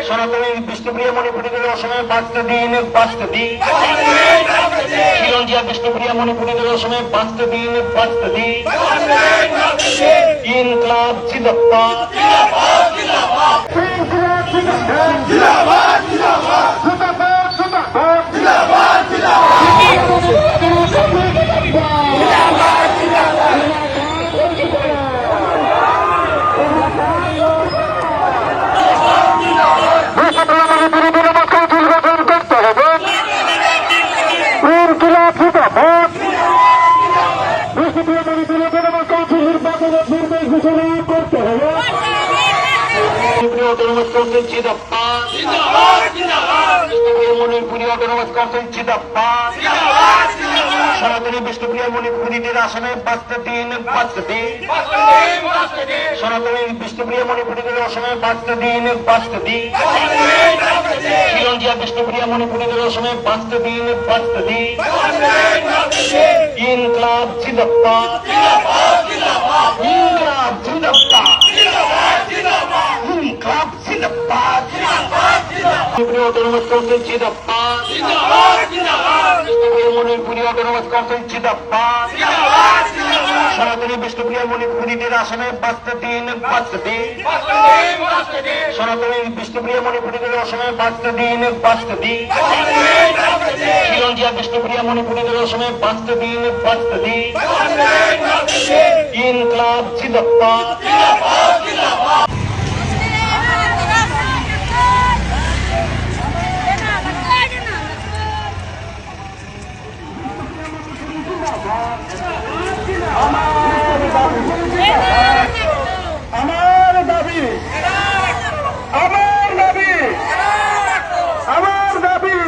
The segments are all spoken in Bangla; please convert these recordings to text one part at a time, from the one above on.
সনাতনী বিষ্ণুপ্রিয়া মণিপুরীদের অসময়ে 5টা দিন খিলঞ্জিয়া বিষ্ণুপ্রিয়া মণিপুরীদের অসময়ে 5টা দিন ইনকলাব জিন্দাবাদ Autonomous Council Jindabad Manipuri autonomous council জিন্দাবাদ সনাতনী বিষ্ণুপ্রিয়া মণিপুরীদের আসামে 5টা দিন সনাতনী বিষ্ণুপ্রিয়া মণিপুরীদের আসামে 5টা দিন খিলঞ্জিয়া বিষ্ণুপ্রিয়া মণিপুরীদের আসামে 5টা দিন ইনকলাব জিন্দাবাদ ইনকলাব জিন্দাবাদ ইনকলাব জিন্দাবাদ Autonomous Council Jindabad Manipuri autonomous council জিন্দাবাদ সনাতনী বিষ্ণুপ্রিয়া মণিপুরীদের আসামে 5টা দিন সনাতনী বিষ্ণুপ্রিয়া মণিপুরীদের আসামে 5টা দিন খিলঞ্জিয়া বিষ্ণুপ্রিয়া মণিপুরীদের আসামে 5টা দিন ইনকলাব জিন্দাবাদ আমার দাবি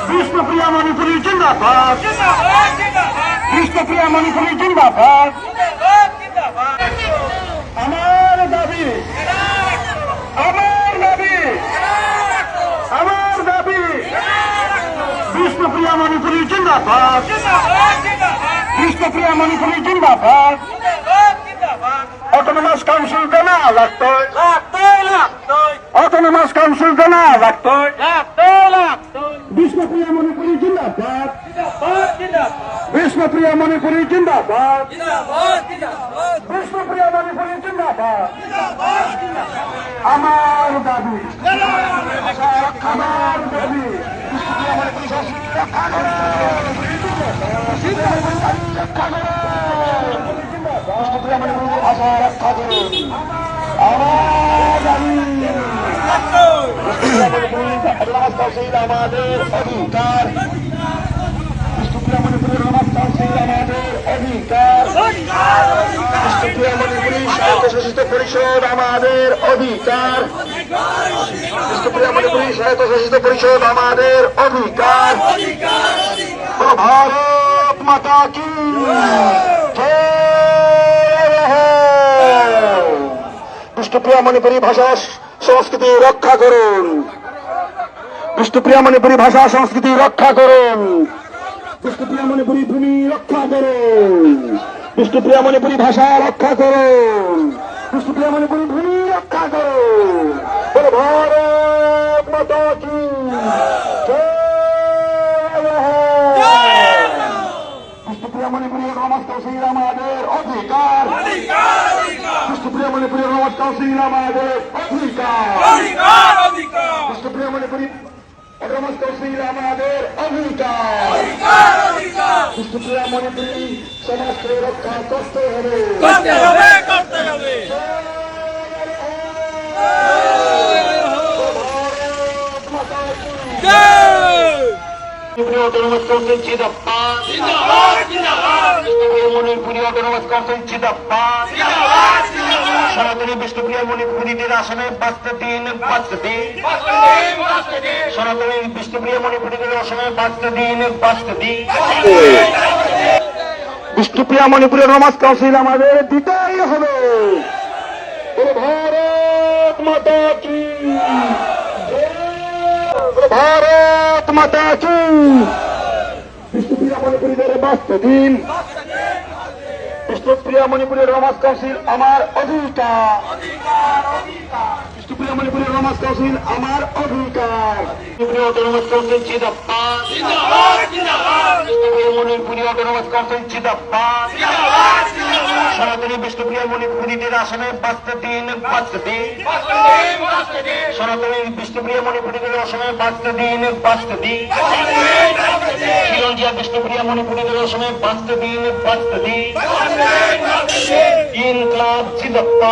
বিষ্ণুপ্রিয়া মণিপুরী জিন্দাবাদ বিষ্ণুপ্রিয়া মণিপুরী জিন্দাবাদ আমার দাবি বিষ্ণুপ্রিয়া মণিপুরী জিন্দাবাদ বিষ্ণুপ্রিয়া মণিপুরী জিন্দাবাদ অটোনমাস কাউন্সিল জানা লাগতো অটোনমাস কাউন্সিল জানা লাগতো বিষ্ণুপ্রিয়া মণিপুরী জিন্দাবাদ বিষ্ণুপ্রিয়া মণিপুরী জিন্দাবাদ বিষ্ণুপ্রিয়া মণিপুরী জিন্দাবাদ আমার দাবি আমার দাবি বিষ্ণুপ্রিয়া মণিপুরী রক্ষা করো বিষ্ণুপ্রিয়া মণিপুরী ভাষা রক্ষা করো আমার দাবি আমাদের অধিকার বিষ্ণুপ্রিয়া মণিপুরী অটোনমাস কাউন্সিল আমাদের অধিকার বিষ্ণুপ্রিয়া মণিপুরী স্বায়ত্তশাসিত পরিষদ আমাদের অধিকার বিষ্ণুপ্রিয়া মণিপুরী স্বায়ত্তশাসিত পরিষদ আমাদের অধিকার ভারত মাতা কি বিষ্ণুপ্রিয়া মণিপুরী ভাষা সংস্কৃতি রক্ষা করুন বিষ্ণুপ্রিয়া মণিপুরী ভাষা সংস্কৃতি রক্ষা করুন বিষ্ণুপ্রিয়া মণিপুরী ভূমি রক্ষা করুন বিষ্ণুপ্রিয়া মণিপুরী ভাষা রক্ষা করুন বিষ্ণুপ্রিয়া মণিপুরী ভূমি রক্ষা করুন ভারত মাতা কি বিষ্ণুপ্রিয়া মণিপুরী অটোনমাস কাউন্সিল আমাদের অধিকার বিষ্ণুপ্রিয়া মণিপুরী অটোনমাস কাউন্সিল আমাদের অধিকার বিষ্ণুপ্রিয়া মণিপুরী অটোনমাস কাউন্সিল আমাদের অধিকার বিষ্ণুপ্রিয়া মণিপুরী সমাজকে রক্ষা করতে হবে অটোনমাস কাউন্সিল জিন্দাবাদ মণিপুরী অটোনমাস কাউন্সিল জিন্দাবাদ সনাতনী বিষ্ণুপ্রিয়া মণিপুরীদের আসামে 5টা দিন সনাতনী বিষ্ণুপ্রিয়া মণিপুরীদের আসামে 5টা দিন বিষ্ণুপ্রিয়া মণিপুরী অটোনমাস কাউন্সিল আমাদের দিতেই হবে ভারত মাতা কি ভারত মাতা কি বিষ্ণুপ্রিয়া মণিপুরীদের 5টা দিন বিষ্ণুপ্রিয়া মণিপুরী অটোনমাস কাউন্সিল আমার অধিকার বিষ্ণুপ্রিয়া মণিপুরী অটোনমাস কাউন্সিল আমার অধিকার। বিষ্ণুপুরী অটোনমাস কাউন্সিল জিন্দাবাদ, বিষ্ণুপুরী মণিপুরী অটোনমাস কাউন্সিল জিন্দাবাদ, সনাতনী বিষ্ণুপ্রিয়া মণিপুরীদের আসনে বাঁচতে দিন, বাঁচতে দিন, সনাতনী বিষ্ণুপ্রিয়া মণিপুরীদের আসনে বাঁচতে দিন, বাঁচতে দিন, খিলঞ্জিয়া বিষ্ণুপ্রিয়া মণিপুরীদের আসনে বাঁচতে দিন, বাঁচতে দিন, ইনকলাব জিন্দাবাদ।